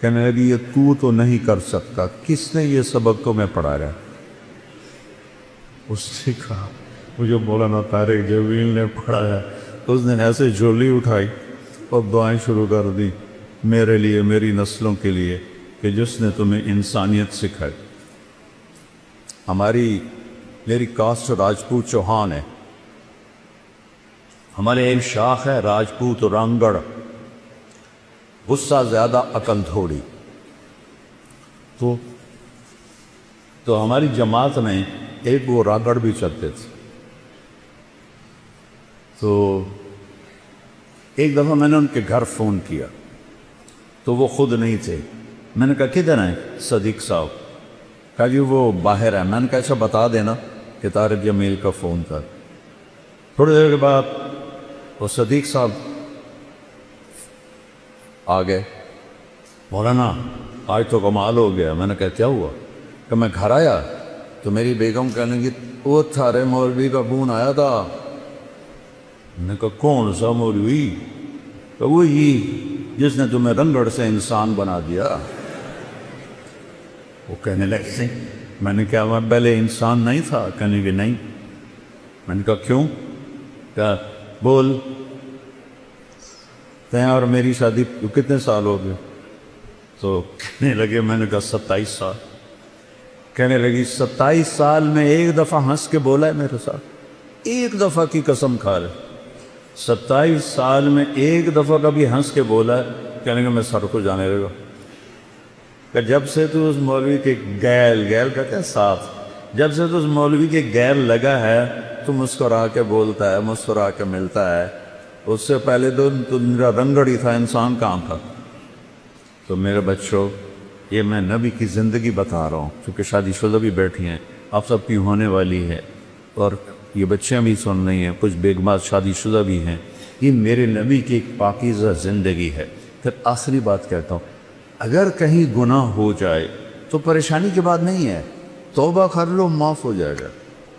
کہنے لگی یہ تو نہیں کر سکتا، کس نے یہ سبق تمہیں پڑھایا؟ اس نے کہا مجھے مولانا طارق جمیل نے پڑھایا۔ اس نے ایسے جھولی اٹھائی اور دعائیں شروع کر دی میرے لیے، میری نسلوں کے لیے، کہ جس نے تمہیں انسانیت سکھائی۔ میری کاسٹ راجپوت چوہان ہے، ہمارے ایک شاخ ہے راجپوت رانگڑ، غصہ زیادہ عقل تھوڑی۔ تو ہماری جماعت میں ایک وہ رانگڑ بھی چلتے تھے۔ تو ایک دفعہ میں نے ان کے گھر فون کیا تو وہ خود نہیں تھے۔ میں نے کہا کدھر ہیں صدیق صاحب؟ کہا جی وہ باہر ہے۔ میں نے کہا اچھا بتا دینا کہ طارق جمیل کا فون تھا۔ تھوڑی دیر کے بعد وہ صدیق صاحب آ گئے، مولانا آج تو کمال ہو گیا۔ میں نے کہا کیا ہوا؟ کہ میں گھر آیا تو میری بیگم کہنے لگی وہ تھارے مولوی کا فون آیا تھا۔ میں نے کہا کون سا مولوی؟ کہ وہی جس نے تمہیں رنگڑ سے انسان بنا دیا۔ وہ کہنے لگے میں نے کہا میں پہلے انسان نہیں تھا؟ کہنے لگے نہیں۔ میں نے کہا کیوں؟ کہا بول تیں اور میری شادی کتنے سال ہو گئے؟ تو کہنے لگے، میں نے کہا 27 سال۔ کہنے لگی 27 سال میں ایک دفعہ ہنس کے بولا ہے میرے ساتھ؟ ایک دفعہ کی قسم کھا رہے 27 سال میں ایک دفعہ کبھی ہنس کے بولا ہے؟ کہنے کہ میں سر کو جانے لگا کہ جب سے تو اس مولوی کے گیل کا کیا ساتھ، جب سے تو اس مولوی کے گیل لگا ہے تو مسکرا کے بولتا ہے، مسکرا کے ملتا ہے۔ اس سے پہلے تو میرا رنگڑی تھا، انسان کہاں تھا؟ تو میرے بچوں یہ میں نبی کی زندگی بتا رہا ہوں، چونکہ شادی شدہ بھی بیٹھی ہیں، آپ سب کی ہونے والی ہے، اور یہ بچیاں بھی سن رہی ہیں، کچھ بیگمات شادی شدہ بھی ہیں۔ یہ میرے نبی کی ایک پاکیزہ زندگی ہے۔ پھر آخری بات کہتا ہوں، اگر کہیں گناہ ہو جائے تو پریشانی کی بات نہیں ہے، توبہ کر لو، معاف ہو جائے گا۔